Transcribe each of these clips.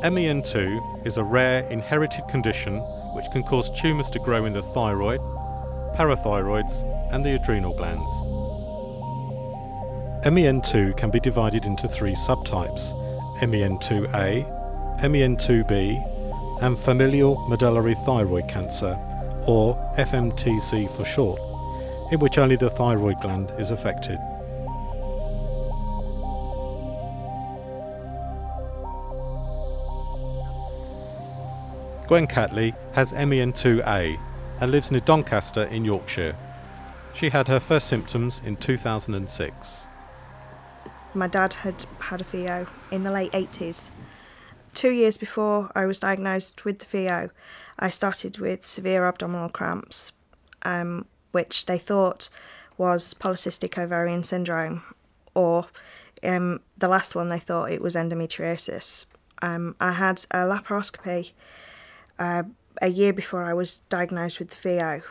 MEN2 is a rare inherited condition which can cause tumours to grow in the thyroid, parathyroids and the adrenal glands. MEN2 can be divided into three subtypes: MEN2A, MEN2B and familial medullary thyroid cancer, or FMTC for short, in which only the thyroid gland is affected. Gwen Catley has MEN2A and lives near Doncaster in Yorkshire. She had her first symptoms in 2006. My dad had had a VO in the late 80s. 2 years before I was diagnosed with the VO, I started with severe abdominal cramps, which they thought was polycystic ovarian syndrome, or the last one they thought it was endometriosis. I had a laparoscopy a year before I was diagnosed with the VO,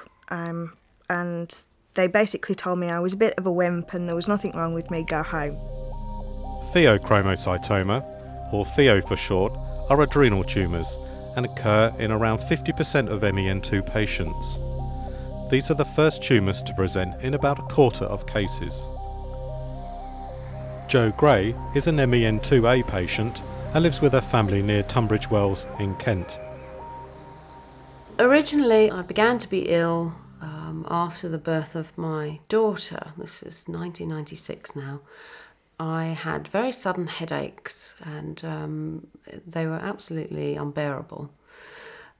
and they basically told me I was a bit of a wimp and there was nothing wrong with me, go home. Pheochromocytoma, or pheo for short, are adrenal tumours and occur in around 50% of MEN2 patients. These are the first tumours to present in about a quarter of cases. Jo Gray is an MEN2A patient and lives with her family near Tunbridge Wells in Kent. Originally, I began to be ill after the birth of my daughter. This is 1996 now. I had very sudden headaches and they were absolutely unbearable.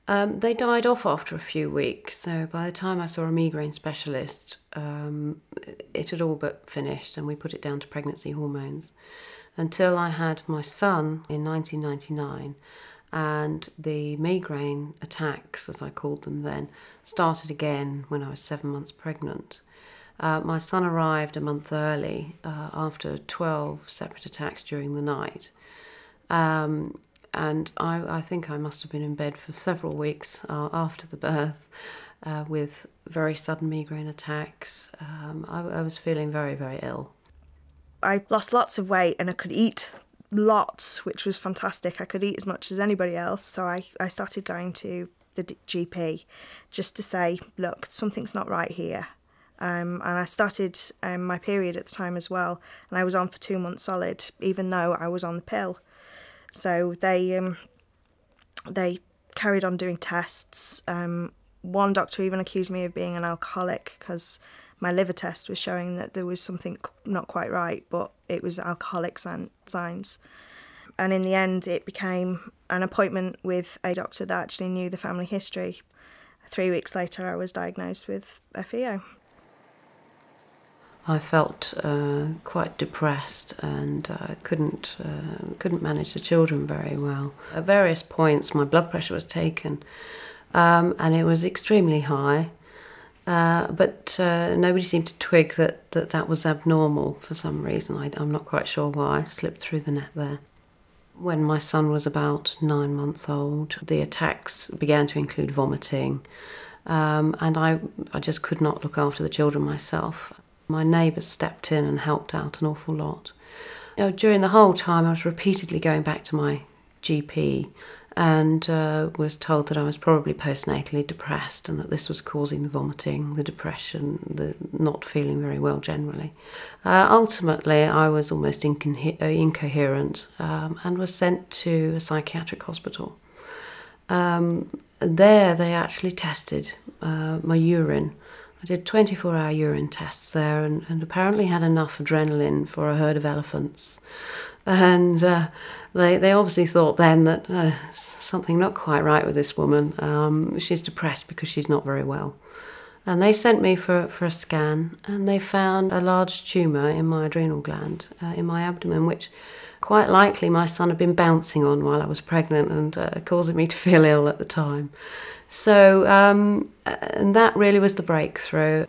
They died off after a few weeks, so by the time I saw a migraine specialist, it had all but finished and we put it down to pregnancy hormones. Until I had my son in 1999 and the migraine attacks, as I called them then, started again when I was 7 months pregnant. My son arrived a month early after 12 separate attacks during the night. And I think I must have been in bed for several weeks after the birth with very sudden migraine attacks. I was feeling very, very ill. I lost lots of weight and I could eat lots, which was fantastic. I could eat as much as anybody else. So I started going to the GP just to say, look, something's not right here. And I started my period at the time as well, and I was on for 2 months solid, even though I was on the pill. So they carried on doing tests. One doctor even accused me of being an alcoholic because my liver test was showing that there was something not quite right, but it was alcoholic signs. And in the end, it became an appointment with a doctor that actually knew the family history. 3 weeks later, I was diagnosed with FEO. I felt quite depressed and couldn't manage the children very well. At various points my blood pressure was taken and it was extremely high, but nobody seemed to twig that was abnormal for some reason. I'm not quite sure why. I slipped through the net there. When my son was about 9 months old, the attacks began to include vomiting, and I just could not look after the children myself. My neighbours stepped in and helped out an awful lot. During the whole time I was repeatedly going back to my GP and was told that I was probably postnatally depressed and that this was causing the vomiting, the depression, the not feeling very well generally. Ultimately I was almost incoherent and was sent to a psychiatric hospital. There they actually tested my urine. I did 24-hour urine tests there and apparently had enough adrenaline for a herd of elephants. And they obviously thought then that something not quite right with this woman. She's depressed because she's not very well. And they sent me for a scan and they found a large tumour in my adrenal gland, in my abdomen, which quite likely my son had been bouncing on while I was pregnant and causing me to feel ill at the time. So, and that really was the breakthrough.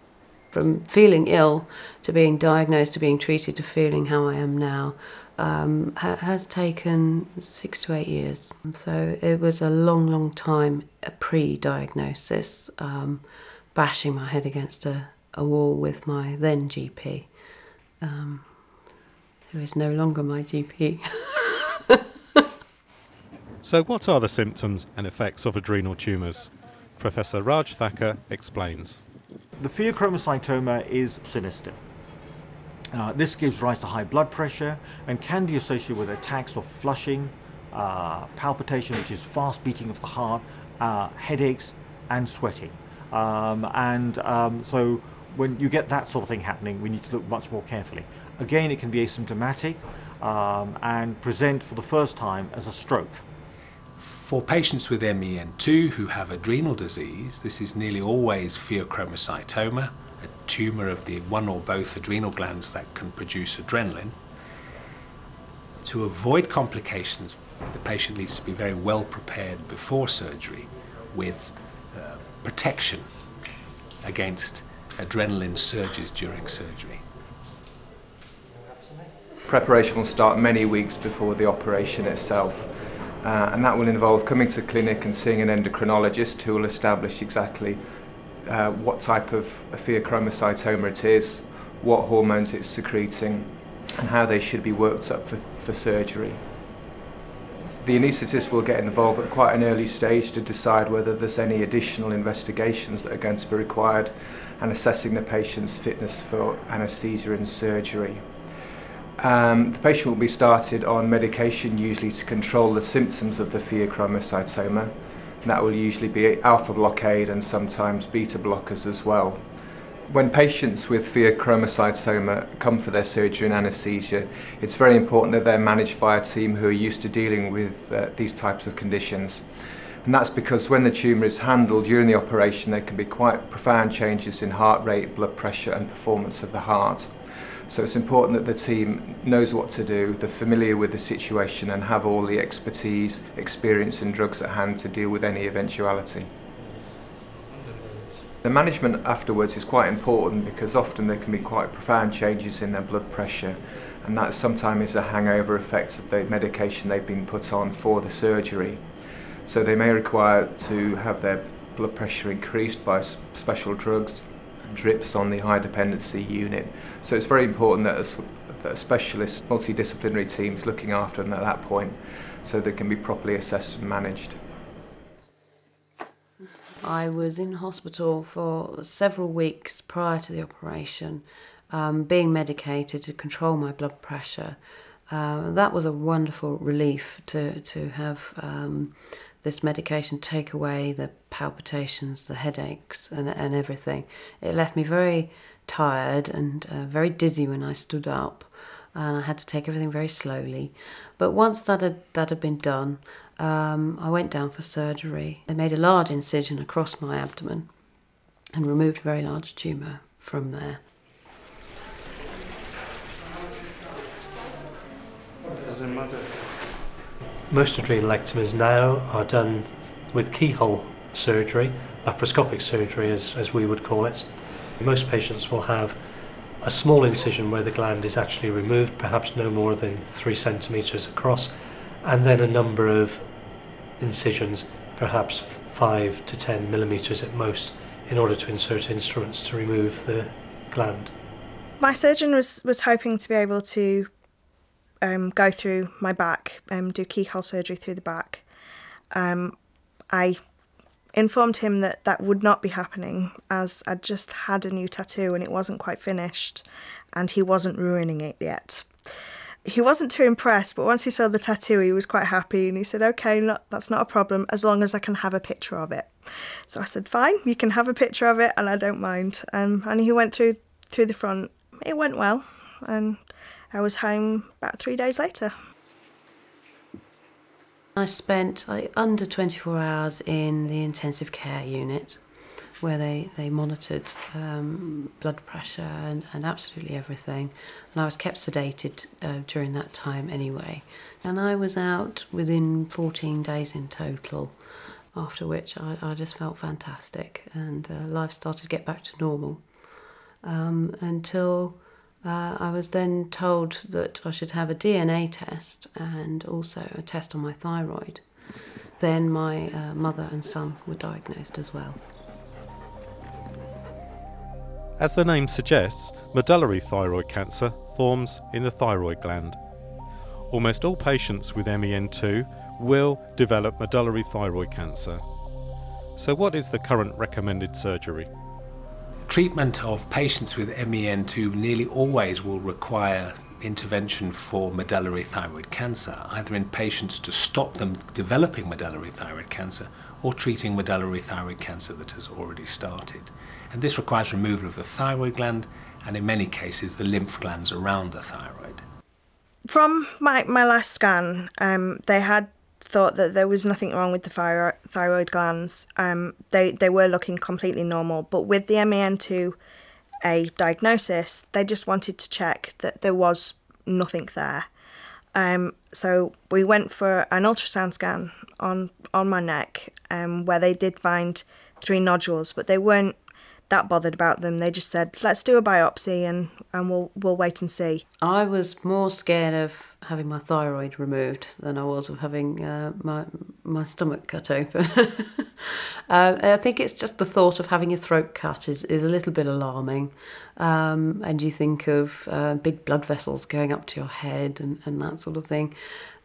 From feeling ill to being diagnosed to being treated to feeling how I am now has taken 6 to 8 years. So it was a long, long time pre-diagnosis, bashing my head against a wall with my then GP, who is no longer my GP. So what are the symptoms and effects of adrenal tumours? Professor Raj Thacker explains. The pheochromocytoma is sinister. This gives rise to high blood pressure and can be associated with attacks of flushing, palpitation, which is fast beating of the heart, headaches and sweating. So when you get that sort of thing happening, we need to look much more carefully. Again, it can be asymptomatic and present for the first time as a stroke. For patients with MEN2 who have adrenal disease, this is nearly always pheochromocytoma, a tumour of the one or both adrenal glands that can produce adrenaline. To avoid complications, the patient needs to be very well prepared before surgery with protection against adrenaline surges during surgery. Preparation will start many weeks before the operation itself. And that will involve coming to clinic and seeing an endocrinologist who will establish exactly what type of pheochromocytoma it is, what hormones it's secreting, and how they should be worked up for surgery. The anaesthetist will get involved at quite an early stage to decide whether there's any additional investigations that are going to be required and assessing the patient's fitness for anaesthesia and surgery. The patient will be started on medication usually to control the symptoms of the pheochromocytoma, and that will usually be alpha blockade and sometimes beta blockers as well. When patients with pheochromocytoma come for their surgery and anaesthesia, it's very important that they're managed by a team who are used to dealing with these types of conditions. And that's because when the tumour is handled during the operation, there can be quite profound changes in heart rate, blood pressure and performance of the heart. So it's important that the team knows what to do, they're familiar with the situation and have all the expertise, experience and drugs at hand to deal with any eventuality. The management afterwards is quite important because often there can be quite profound changes in their blood pressure, and that sometimes is a hangover effect of the medication they've been put on for the surgery. So they may require to have their blood pressure increased by special drugs, drips on the high dependency unit. So it's very important that a specialist multidisciplinary team is looking after them at that point so they can be properly assessed and managed. I was in hospital for several weeks prior to the operation, being medicated to control my blood pressure. That was a wonderful relief to have this medication take away the palpitations, the headaches and everything. It left me very tired and very dizzy when I stood up, and I had to take everything very slowly. But once that had been done, I went down for surgery. They made a large incision across my abdomen and removed a very large tumour from there. Most adrenalectomies now are done with keyhole surgery, laparoscopic surgery as we would call it. Most patients will have a small incision where the gland is actually removed, perhaps no more than 3 centimetres across, and then a number of incisions, perhaps 5 to 10 millimetres at most, in order to insert instruments to remove the gland. My surgeon was hoping to be able to go through my back, do keyhole surgery through the back. I informed him that would not be happening, as I'd just had a new tattoo and it wasn't quite finished and he wasn't ruining it yet. He wasn't too impressed, but once he saw the tattoo he was quite happy and he said, okay, that's not a problem as long as I can have a picture of it. So I said, fine, you can have a picture of it and I don't mind. And he went through the front. It went well and I was home about 3 days later. I spent under 24 hours in the intensive care unit where they monitored blood pressure and absolutely everything. And I was kept sedated during that time anyway. And I was out within 14 days in total, after which I just felt fantastic and life started to get back to normal until I was then told that I should have a DNA test and also a test on my thyroid. Then my mother and son were diagnosed as well. As the name suggests, medullary thyroid cancer forms in the thyroid gland. Almost all patients with MEN2 will develop medullary thyroid cancer. So what is the current recommended surgery? Treatment of patients with MEN2 nearly always will require intervention for medullary thyroid cancer, either in patients to stop them developing medullary thyroid cancer or treating medullary thyroid cancer that has already started. And this requires removal of the thyroid gland and in many cases the lymph glands around the thyroid. From my last scan, they had thought that there was nothing wrong with the thyroid glands. They were looking completely normal, but with the MEN2A diagnosis, they just wanted to check that there was nothing there. So we went for an ultrasound scan on my neck, where they did find 3 nodules, but they weren't that bothered about them. They just said, let's do a biopsy and we'll wait and see. I was more scared of having my thyroid removed than I was of having my stomach cut open. I think it's just the thought of having your throat cut is a little bit alarming. And you think of big blood vessels going up to your head and that sort of thing.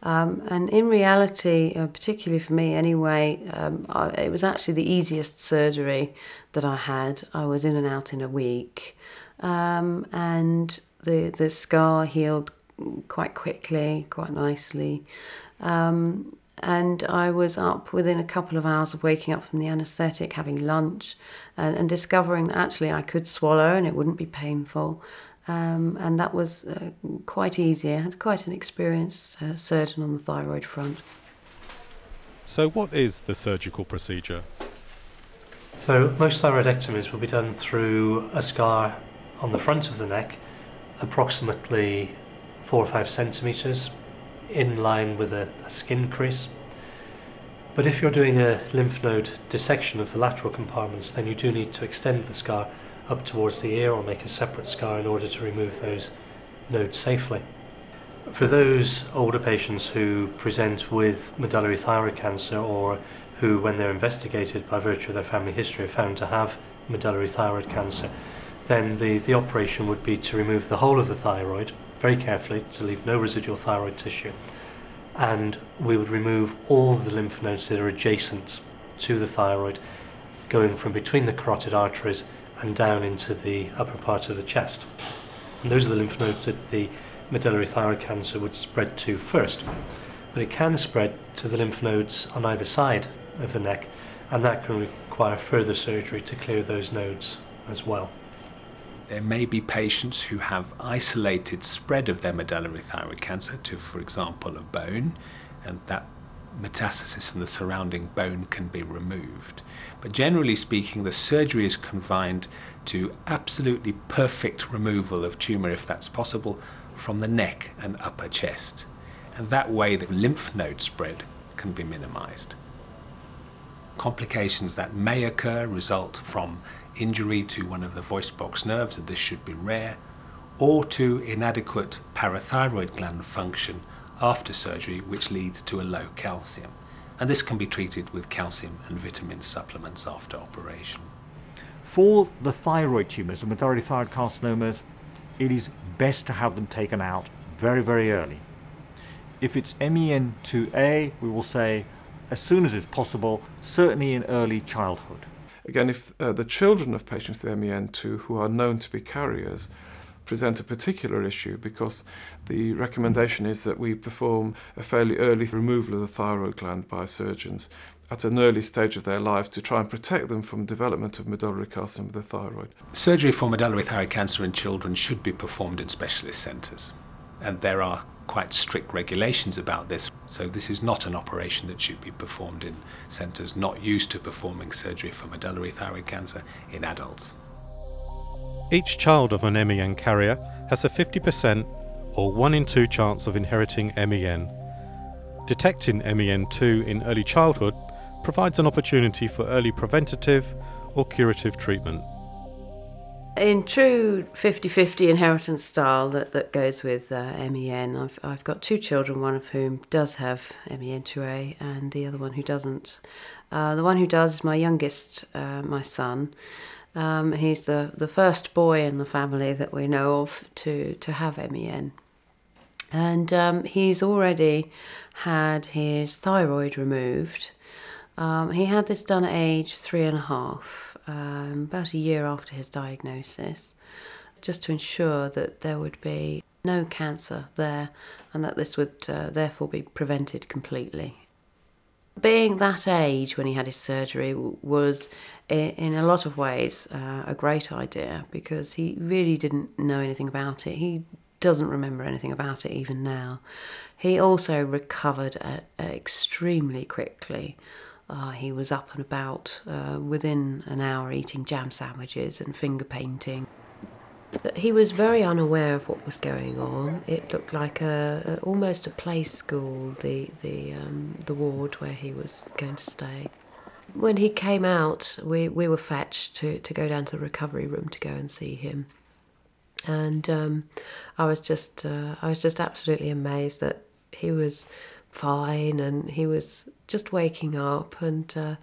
And in reality, particularly for me anyway, it was actually the easiest surgery that I had. I was in and out in a week, and the scar healed quite quickly, quite nicely. And I was up within a couple of hours of waking up from the anaesthetic, having lunch, and discovering that actually I could swallow and it wouldn't be painful. And that was quite easy. I had quite an experienced surgeon on the thyroid front. So what is the surgical procedure? So most thyroidectomies will be done through a scar on the front of the neck, approximately 4 or 5 centimetres, in line with a skin crease. But if you're doing a lymph node dissection of the lateral compartments, then you do need to extend the scar up towards the ear or make a separate scar in order to remove those nodes safely. For those older patients who present with medullary thyroid cancer, or who, when they're investigated by virtue of their family history, are found to have medullary thyroid cancer, then the operation would be to remove the whole of the thyroid very carefully to leave no residual thyroid tissue, and we would remove all the lymph nodes that are adjacent to the thyroid, going from between the carotid arteries and down into the upper part of the chest. And those are the lymph nodes that the medullary thyroid cancer would spread to first. But it can spread to the lymph nodes on either side of the neck, and that can require further surgery to clear those nodes as well. There may be patients who have isolated spread of their medullary thyroid cancer to, for example, a bone, and that metastasis in the surrounding bone can be removed. But generally speaking, the surgery is confined to absolutely perfect removal of tumour, if that's possible, from the neck and upper chest. And that way the lymph node spread can be minimised. Complications that may occur result from injury to one of the voice box nerves, and this should be rare, or to inadequate parathyroid gland function after surgery, which leads to a low calcium. And this can be treated with calcium and vitamin supplements after operation. For the thyroid tumours, the medullary thyroid carcinomas, it is best to have them taken out very, very early. If it's MEN2A, we will say as soon as it's possible, certainly in early childhood. Again, if the children of patients with MEN2 who are known to be carriers present a particular issue, because the recommendation is that we perform a fairly early removal of the thyroid gland by surgeons at an early stage of their lives to try and protect them from development of medullary carcinoma of the thyroid. Surgery for medullary thyroid cancer in children should be performed in specialist centres, and there are quite strict regulations about this. So this is not an operation that should be performed in centres not used to performing surgery for medullary thyroid cancer in adults. Each child of an MEN carrier has a 50% or 1 in 2 chance of inheriting MEN. Detecting MEN2 in early childhood provides an opportunity for early preventative or curative treatment. In true 50-50 inheritance style that goes with MEN, I've got 2 children, one of whom does have MEN2A and the other one who doesn't. The one who does is my youngest, my son. He's the first boy in the family that we know of to have MEN. And he's already had his thyroid removed. He had this done at age 3.5, about a year after his diagnosis, just to ensure that there would be no cancer there and that this would therefore be prevented completely. Being that age when he had his surgery was, in a lot of ways, a great idea, because he really didn't know anything about it. He doesn't remember anything about it even now. He also recovered extremely quickly. He was up and about within an hour, eating jam sandwiches and finger painting. He was very unaware of what was going on. It looked like almost a play school, the ward where he was going to stay. When he came out, we were fetched to go down to the recovery room to go and see him. And I was just absolutely amazed that he was fine and he was just waking up. And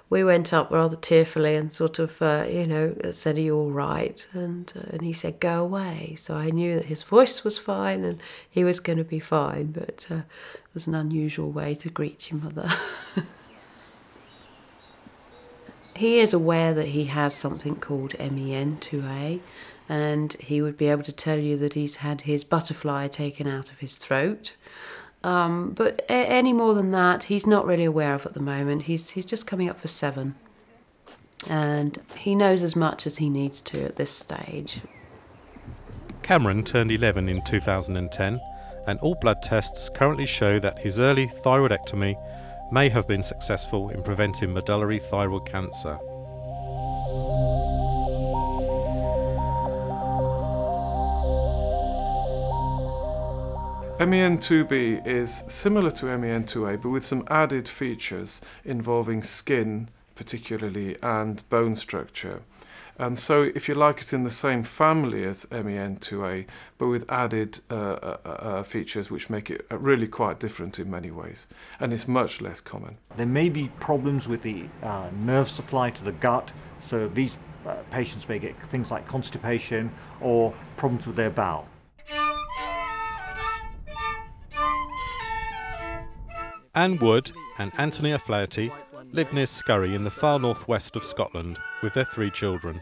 we went up rather tearfully and sort of, said, "Are you all right?" And he said, "Go away." So I knew that his voice was fine and he was going to be fine, but it was an unusual way to greet your mother. He is aware that he has something called Men2, and he would be able to tell you that he's had his butterfly taken out of his throat. But any more than that, he's not really aware of at the moment. He's just coming up for 7. And he knows as much as he needs to at this stage. Cameron turned 11 in 2010, and all blood tests currently show that his early thyroidectomy may have been successful in preventing medullary thyroid cancer. MEN2B is similar to MEN2A, but with some added features involving skin particularly and bone structure. And so, if you like, it's in the same family as MEN2A, but with added features which make it really quite different in many ways. And it's much less common. There may be problems with the nerve supply to the gut, so these patients may get things like constipation or problems with their bowel. Anne Wood and Anthony O'Flaherty live near Scurry in the far northwest of Scotland with their 3 children.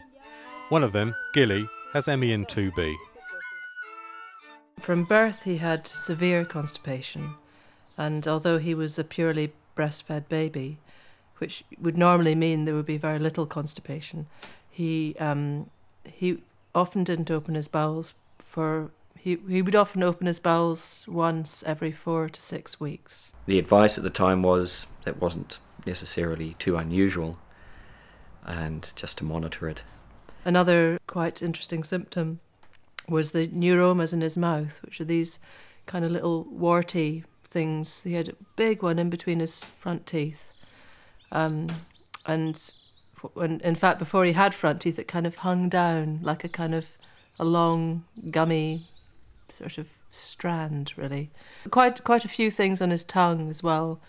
One of them, Gilly, has MEN2B. From birth he had severe constipation, and although he was a purely breastfed baby, which would normally mean there would be very little constipation, he often didn't open his bowels He would often open his bowels once every 4 to 6 weeks. The advice at the time was that it wasn't necessarily too unusual, and just to monitor it. Another quite interesting symptom was the neuromas in his mouth, which are these kind of little warty things. He had a big one in between his front teeth. And in fact, before he had front teeth, it kind of hung down like a long, gummy sort of strand, really. Quite a few things on his tongue as well.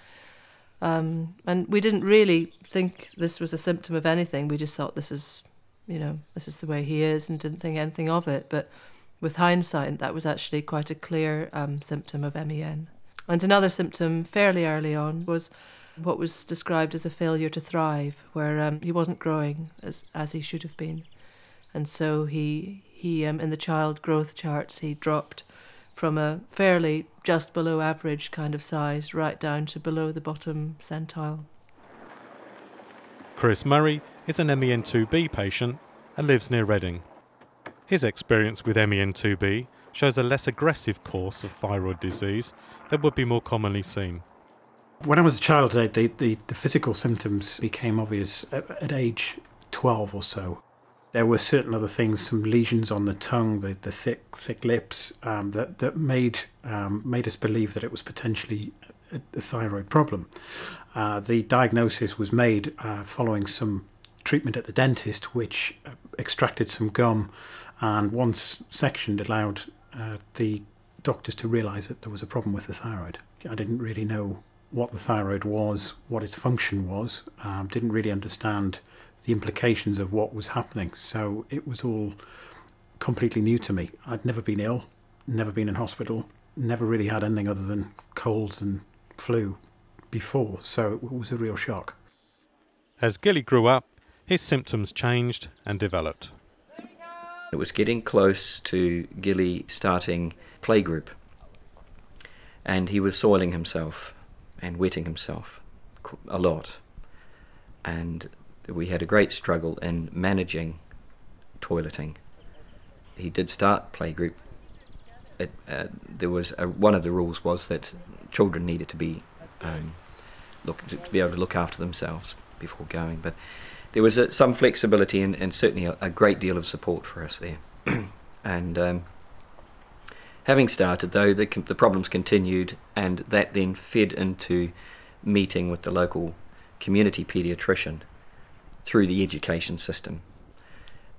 And we didn't really think this was a symptom of anything. We just thought this is the way he is, and didn't think anything of it. But with hindsight, that was actually quite a clear symptom of MEN. And another symptom fairly early on was what was described as a failure to thrive, where he wasn't growing as he should have been. And so he in the child growth charts, he dropped from a fairly just below average kind of size right down to below the bottom centile. Chris Murray is an MEN2B patient and lives near Reading. His experience with MEN2B shows a less aggressive course of thyroid disease that would be more commonly seen. When I was a child, the physical symptoms became obvious at age 12 or so. There were certain other things, some lesions on the tongue, the thick lips, that made us believe that it was potentially a thyroid problem. The diagnosis was made following some treatment at the dentist, which extracted some gum, and once sectioned allowed the doctors to realise that there was a problem with the thyroid. I didn't really know what the thyroid was, what its function was, didn't really understand the implications of what was happening. So it was all completely new to me. I'd never been ill, never been in hospital, never really had anything other than colds and flu before, so it was a real shock. As Gilly grew up, his symptoms changed and developed. It was getting close to Gilly starting playgroup, and he was soiling himself and wetting himself a lot, and we had a great struggle in managing toileting. He did start playgroup. There was one of the rules was that children needed to be to be able to look after themselves before going, but there was some flexibility and certainly a great deal of support for us there. And having started, though, the problems continued, and that then fed into meeting with the local community paediatrician through the education system,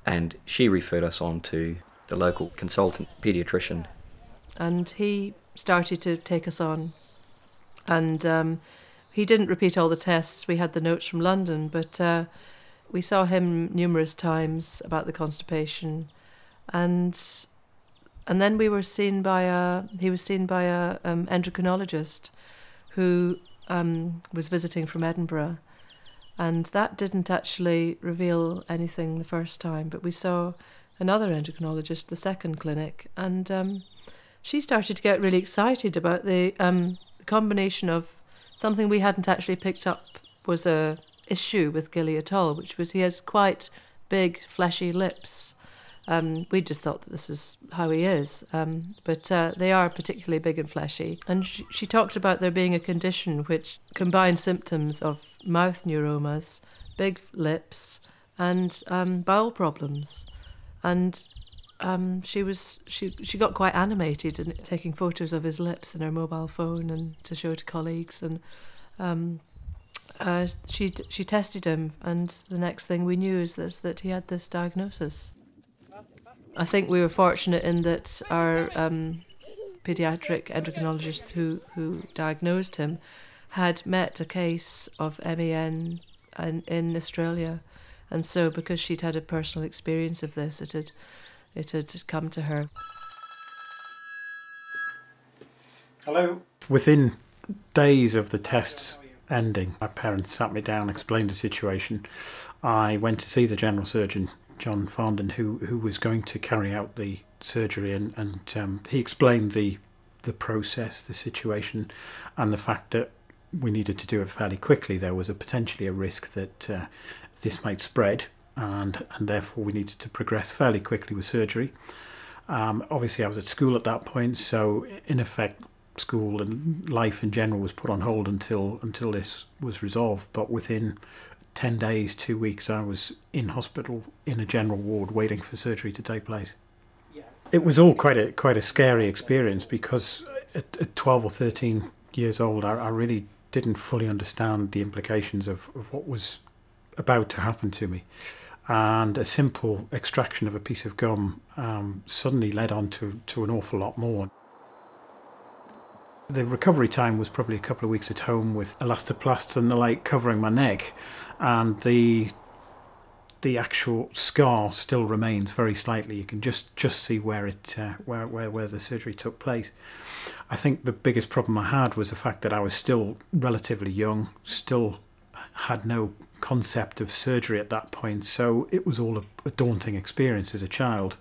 and she referred us on to the local consultant paediatrician. And he started to take us on, and he didn't repeat all the tests. We had the notes from London, but we saw him numerous times about the constipation, and then he was seen by a endocrinologist who was visiting from Edinburgh, and that didn't actually reveal anything the first time, but we saw another endocrinologist, the second clinic, and she started to get really excited about the combination of something we hadn't actually picked up was a issue with Gilly at all, which was he has quite big fleshy lips. We just thought that this is how he is, but they are particularly big and fleshy. And she talked about there being a condition which combines symptoms of mouth neuromas, big lips, and bowel problems. And she got quite animated and taking photos of his lips in her mobile phone and to show to colleagues. And she tested him, and the next thing we knew is that he had this diagnosis. I think we were fortunate in that our paediatric endocrinologist who diagnosed him had met a case of MEN in Australia, and so because she'd had a personal experience of this, it had come to her. Hello. Within days of the tests ending, my parents sat me down, explained the situation. I went to see the general surgeon, John Fondon, who was going to carry out the surgery, and he explained the process, the situation, and the fact that we needed to do it fairly quickly. There was potentially a risk that this might spread, and therefore we needed to progress fairly quickly with surgery. Obviously I was at school at that point, so in effect school and life in general was put on hold until this was resolved. But within 10 days, 2 weeks, I was in hospital in a general ward waiting for surgery to take place. It was all quite a scary experience, because at 12 or 13 years old I really didn't fully understand the implications of what was about to happen to me. And a simple extraction of a piece of gum suddenly led on to an awful lot more. The recovery time was probably a couple of weeks at home with elastoplasts and the like covering my neck, and the actual scar still remains very slightly. You can just see where the surgery took place. I think the biggest problem I had was the fact that I was still relatively young, still had no concept of surgery at that point, so it was all a daunting experience as a child,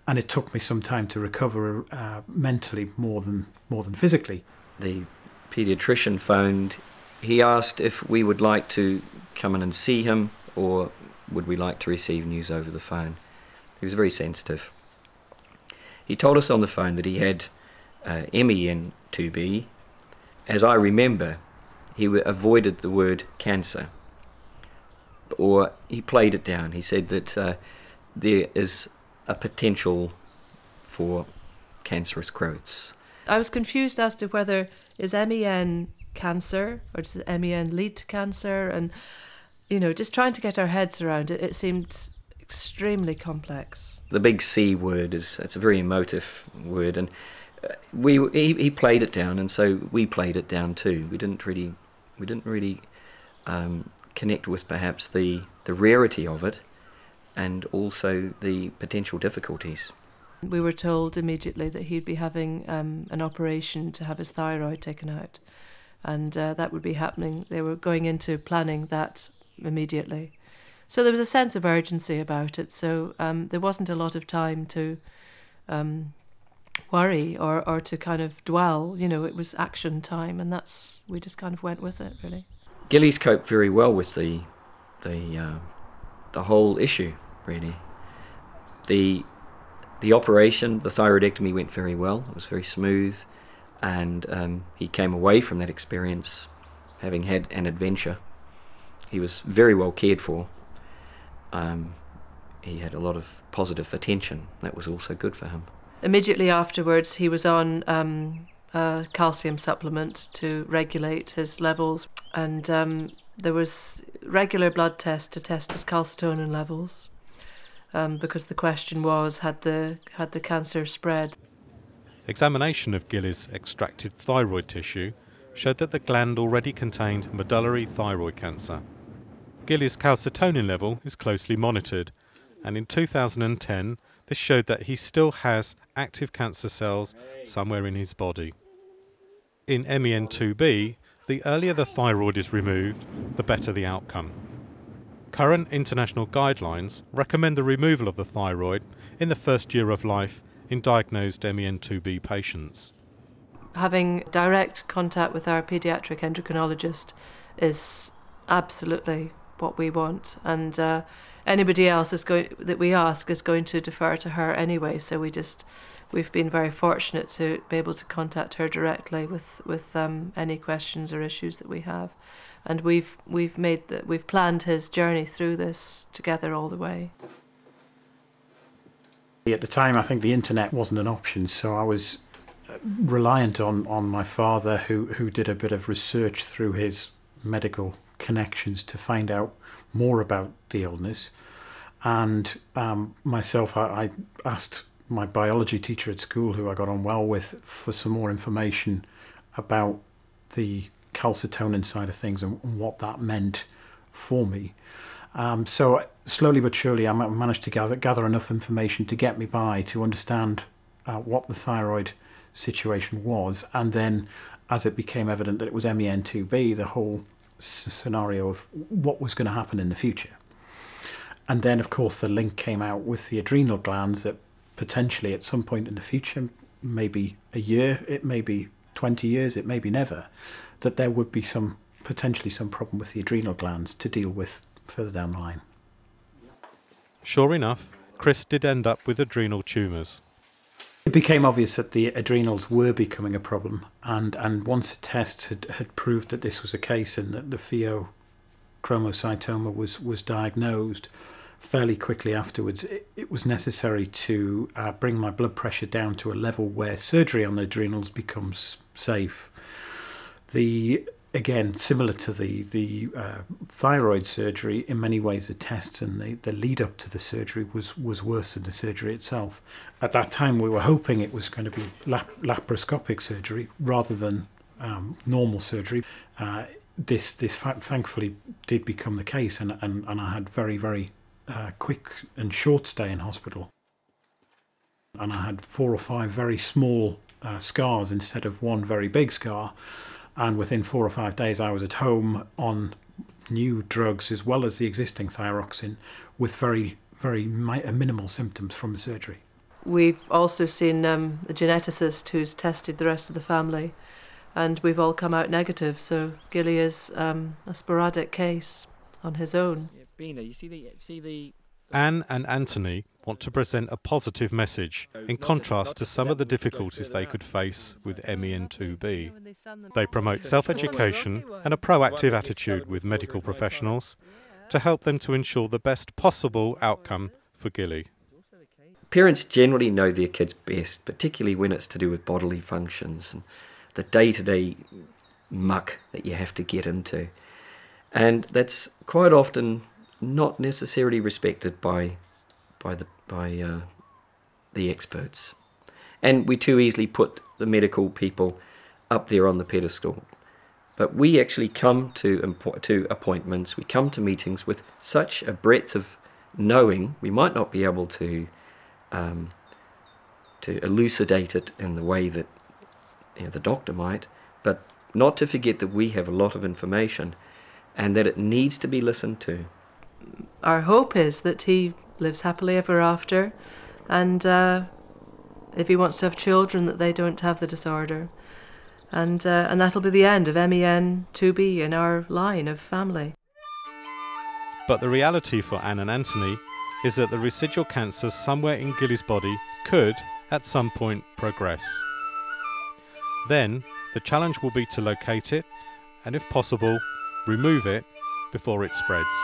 and it took me some time to recover mentally more than physically. The paediatrician phoned. He asked if we would like to come in and see him, or would we like to receive news over the phone. He was very sensitive. He told us on the phone that he had MEN2B. As I remember, he avoided the word cancer, or he played it down. He said that there is a potential for cancerous growths. I was confused as to whether is MEN cancer or does MEN lead to cancer, and just trying to get our heads around it. It seemed extremely complex. The big C word it's a very emotive word, and he played it down, and so we played it down too. We didn't really connect with perhaps the rarity of it, and also the potential difficulties. We were told immediately that he'd be having an operation to have his thyroid taken out, and that would be happening. They were going into planning that immediately. So there was a sense of urgency about it, so there wasn't a lot of time to worry or to kind of dwell. You know, it was action time, and we just kind of went with it, really. Gilly's coped very well with the whole issue, really. The operation, the thyroidectomy, went very well. It was very smooth, and he came away from that experience having had an adventure. He was very well cared for. He had a lot of positive attention. That was also good for him. Immediately afterwards, he was on a calcium supplement to regulate his levels, and there was regular blood tests to test his calcitonin levels, because the question was, had the cancer spread? Examination of Gilly's extracted thyroid tissue showed that the gland already contained medullary thyroid cancer. Gilly's calcitonin level is closely monitored, and in 2010 this showed that he still has active cancer cells somewhere in his body. In MEN2B, the earlier the thyroid is removed, the better the outcome. Current international guidelines recommend the removal of the thyroid in the first year of life in diagnosed MEN2B patients. Having direct contact with our paediatric endocrinologist is absolutely what we want, and anybody else that we ask is going to defer to her anyway. So we've been very fortunate to be able to contact her directly with any questions or issues that we have, and we've planned his journey through this together all the way. At the time, I think the internet wasn't an option, so I was reliant on my father, who did a bit of research through his medical connections to find out more about the illness. And myself, I asked my biology teacher at school, who I got on well with, for some more information about the calcitonin side of things and what that meant for me. So slowly but surely I managed to gather enough information to get me by to understand what the thyroid situation was, and then as it became evident that it was MEN2B, the whole scenario of what was going to happen in the future. And then of course the link came out with the adrenal glands, that potentially at some point in the future, maybe a year, it may be 20 years, it may be never, that there would be potentially some problem with the adrenal glands to deal with further down the line. Sure enough, Chris did end up with adrenal tumours. It became obvious that the adrenals were becoming a problem, and once a test had proved that this was the case and that the pheochromocytoma was diagnosed, fairly quickly afterwards it was necessary to bring my blood pressure down to a level where surgery on the adrenals becomes safe. Again, similar to the thyroid surgery, in many ways the tests and the lead up to the surgery was worse than the surgery itself. At that time we were hoping it was going to be laparoscopic surgery rather than normal surgery. This thankfully did become the case, and I had very, very quick and short stay in hospital. And I had 4 or 5 very small scars instead of one very big scar. And within 4 or 5 days I was at home on new drugs as well as the existing thyroxine, with very, very minimal symptoms from the surgery. We've also seen a geneticist who's tested the rest of the family, and we've all come out negative, so Gilly is a sporadic case on his own. Anne and Anthony want to present a positive message, in contrast to some of the difficulties they could face with MEN2B. They promote self-education and a proactive attitude with medical professionals to help them to ensure the best possible outcome for Gilly. Parents generally know their kids best, particularly when it's to do with bodily functions and the day-to-day muck that you have to get into. And that's quite often not necessarily respected by the experts. And we too easily put the medical people up there on the pedestal. But we actually come to appointments, we come to meetings with such a breadth of knowing. We might not be able to elucidate it in the way that the doctor might, but not to forget that we have a lot of information and that it needs to be listened to. Our hope is that he lives happily ever after, and if he wants to have children, that they don't have the disorder. And that'll be the end of MEN2B in our line of family. But the reality for Anne and Anthony is that the residual cancers somewhere in Gilly's body could, at some point, progress. Then, the challenge will be to locate it, and if possible, remove it before it spreads.